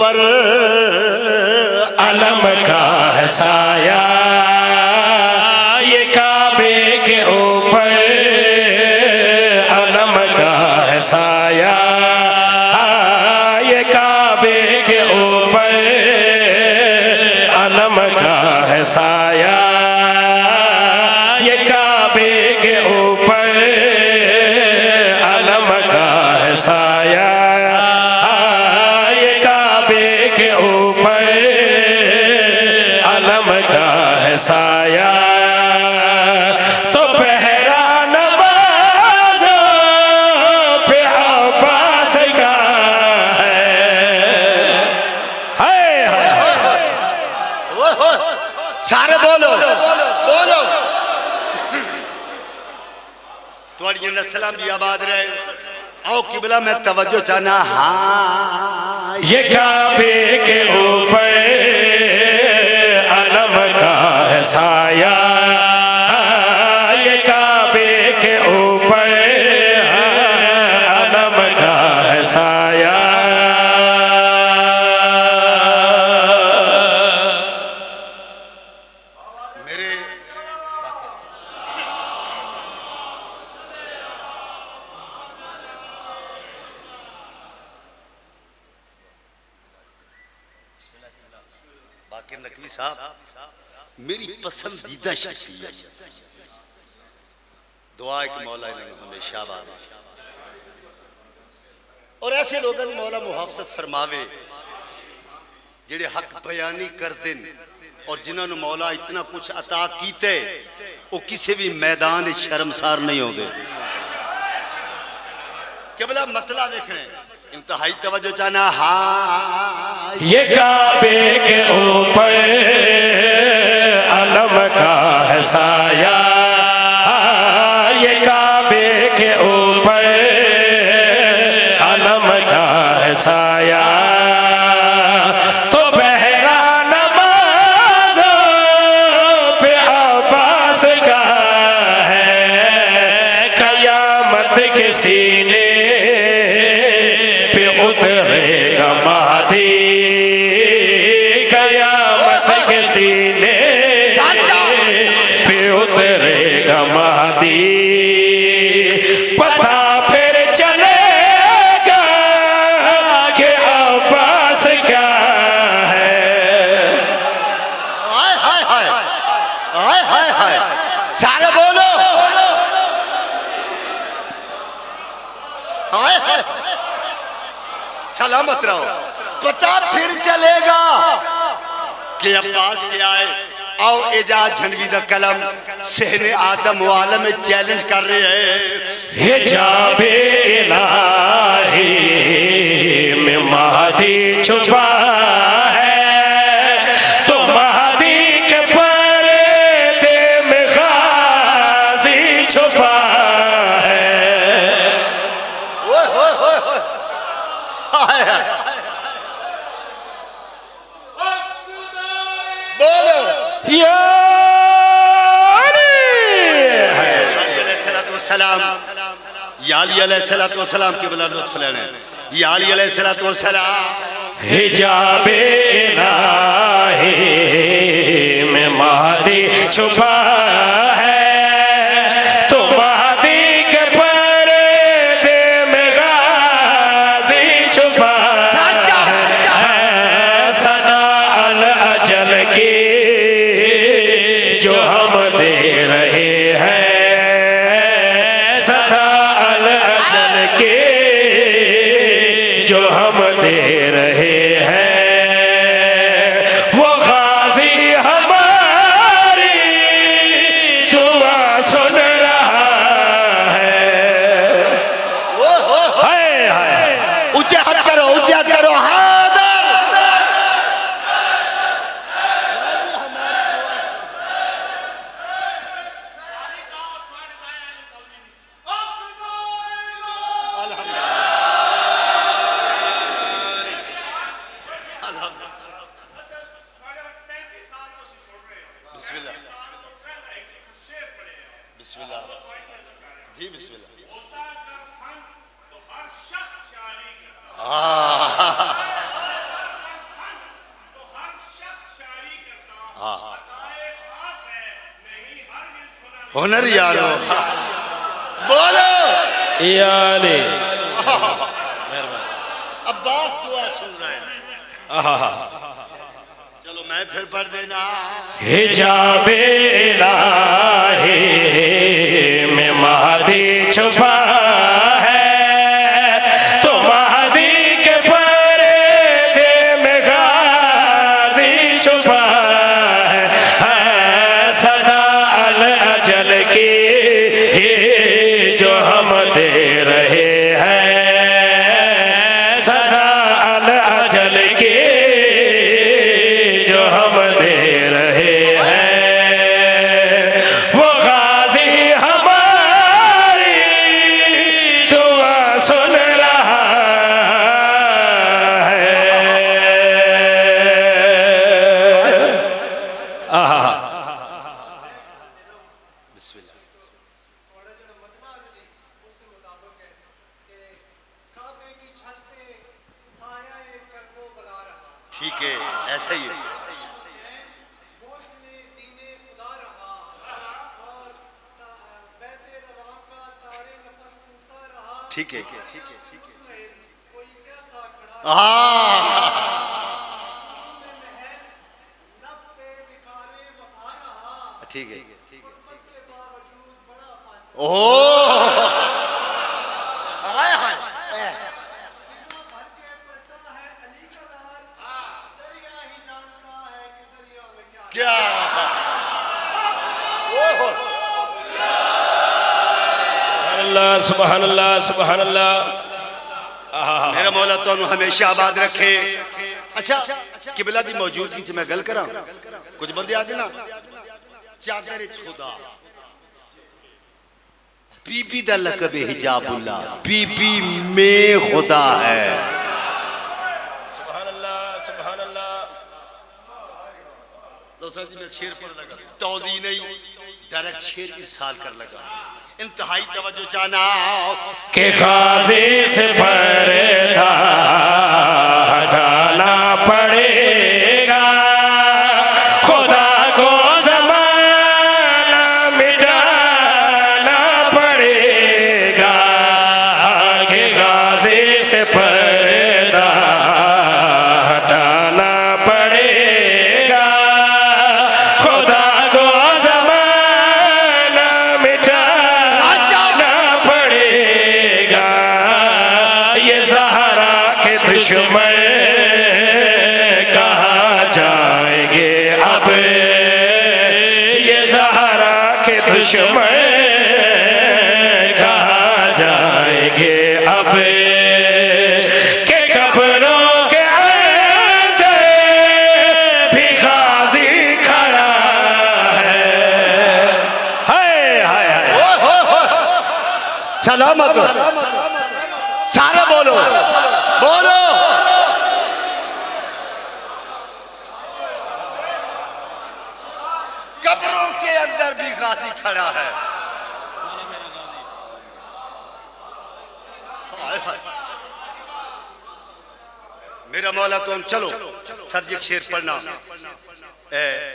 ऊपर अलम का है साया, ये काबे के ऊपर अलम का है साया, ये काबे के ऊपर अलम का है साया, ये काबे के ऊपर अलम का है साया, ये काबे के ऊपर अलम का है साया। तो पहरा नवाज़ों पे अब्बास का है। सारे बोलो बोलो थोड़ी नस्ल भी आबाद रहे। आओ किबला में तवज्जो चाहना। हाँ ये काबे के ऊपर अलम का है साया, ये काबे के ऊपर अलम का है साया। मेरे बाकिर नकवी साहब मेरी पसंदीदा शख्सियत, दुआ है कि मौला इन्हें हमेशा आबाद और ऐसे लोगों को मौला मुहाफजत फरमावे जेड़े हक बयानी करते और जिन्होंने मौला इतना कुछ अता कीते वो किसी भी मैदान शर्मसार नहीं हो गए। केवल मतला देखने इंतहाई तवज्जो चाहना। हाँ ये काबे के ऊपर अलम का है साया, ये काबे के ऊपर अलम का है साया। तो पहरा नमाज़ों पे अब्बास का है, कयामत के सीने पे उतरेगा महदी, कयामत के सीने पे उतरेगा महदी। पता फिर चलेगा कि अब्बास क्या है। हाय हाय हाय हाय हाय हाय सारे बोलो हाय हाय सलामत रहो। पता फिर चलेगा कि अब्बास क्या है। आओ एजाज झनवी दा कलम सहने आदम वालम में चैलेंज कर रहे हैं। हिजाबे इलाही में महदी छुपा है, तो महदी के पर्दे में गाजी छुपा है। ओए ओए ओए ओए हाय हाय बोलो सलाम या अली अलैहिस्सलाम के बला लुत्फ लेने या अली अलैहिस्सलाम। हिजाबे इलाही में महदी छुपा है, तो महदी के पर्दे में गाजी छुपा है। सना अल अजल की जो हम दे रहे हैं, सदा अल अजल के जो हम दे रहे हैं, वो गाजी हमारी दुआ सुन रहा है। हाय हाय ऊंचा हाथ करो हादर। हुनर यारो बोलो याले अब्बास दुआ सुन रहे हैं। चलो मैं फिर पढ़ देना। हिजाबे इलाही में महदी छुपा है, तो महदी के पर्दे में गाजी छुपा है सदा अल अजल की जो हम दे रहे हैं, सदा अल अजल की जो हम दे रहे हैं, वो गाजी हमारी दुआ सुन रहा है। ठीक है ऐसा ही है। ठीक है ठीक है ठीक है। ठीक है ठीक है। ओह हाय हाय क्या सुभान अल्लाह सुभान अल्लाह। मेरा मौला तो हमेशा आबाद रखे। अच्छा किबला दी मौजूदगी च मैं गल करा कुछ बंदे आते ना चादर खुदा बीबी दा लकब हिजाबुल्लाह बीबी में खुदा है। सुभान अल्लाह सुभान अल्लाह। लो सर जी मैं शेर पर लगा तौज़ी नहीं डायरेक्ट शेर इरसाल कर लगा। इंतहाई तवज्जो चाहना के गाजी से पर्दा हटाना पड़ेगा, खुदा को ज़माना मिटाना पड़ेगा, के गाजी से पर्दा हटाना पड़ेगा, खुदा को ज़माना मिटाना पड़ेगा। ये ज़हरा के दुश्मन कहाँ जाएंगे अब, ये ज़हरा के दुश्मन कहाँ जाएंगे अब, के कब्रों के अंदर भी गाजी खड़ा है। हाय हाय हाय। सलामत हो सारा बोलो बोलो। कब्रों के अंदर भी गाजी खड़ा है। मेरा मौला तो हम चलो सब्जेक्ट शेर पढ़ना।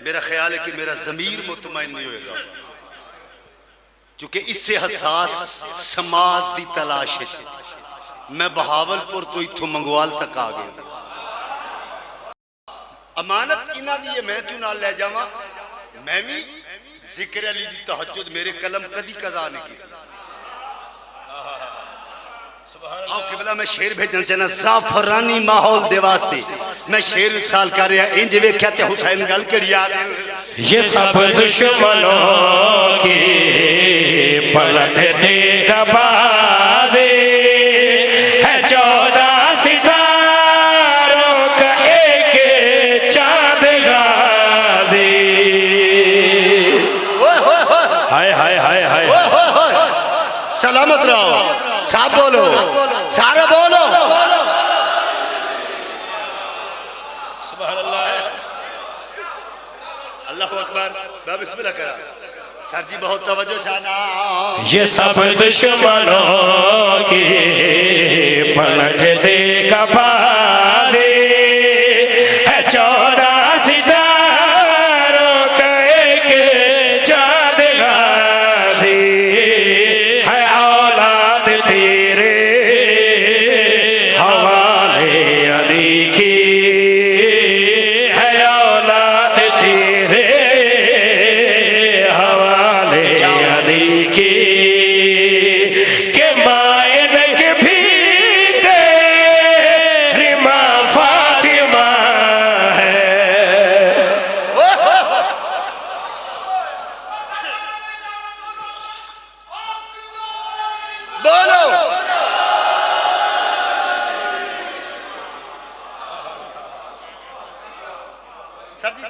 मेरा ख्याल है कि मेरा ज़मीर मुतमईन नहीं होगा क्योंकि इससे हसास समाज की तलाश है। मैं बहावलपुर तो इथों मंगवाल तक आ गया। अमानत किना दी है मैं तू नाल ले जावा। मैं भी जिक्र अली दी तहज्जुद मेरे कलम कदी कज़ा नहीं की। आओ किबला मैं शेर भेजना चाहना ज़ाफ़रानी माहौल दे वास्ते मैं शेर साल कर रहा इंज वेख्या ते हुसैन गल करी याद ये सब दुश्मनों की पलट देगा बाजी है 14 सितारों का एक चांद गाजी। हाय हाय हाय हाय। सलामत रहो साहब बोलो सारा बोलो। सुभान अल्लाह। अल्लाहु अकबर। मैं बिस्मिल्लाह करा सर जी बहुत तवज्जो चाहना। ये सब दुश्मनों की पलट देगा बाजी है 14 सितारों का एक चांद गाजी।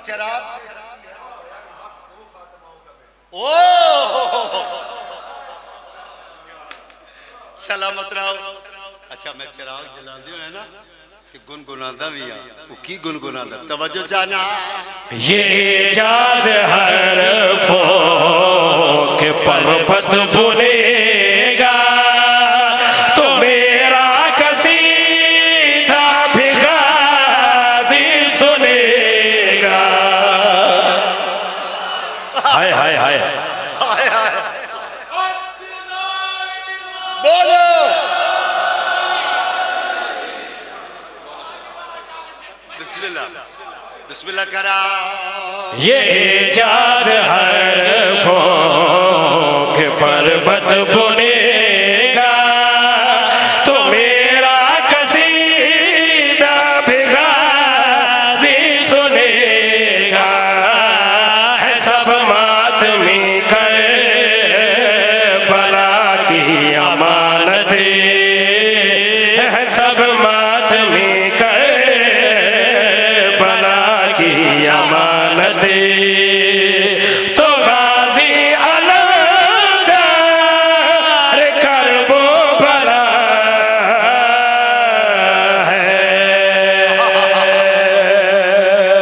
चराग ओ सलामत रहो। अच्छा मैं चिराग जलांदे है ना कि गुनगुनादा भी आ वो की गुनगुनादा तवज्जो जाना ये एजाज हरफों के पर्वत बुनेगा तो मेरा कसीदा भी गाजी सुनेगा। हाय हाय हाय हाय हाय बोलो बिस्मिल्लाह बिस्मिल्लाह करा। ये एजाज हरफों के पर्वत बुनेगा तो मेरा कसीदा भी गाजी सुनेगा। है सब मातमी कर बला की अमानत है सब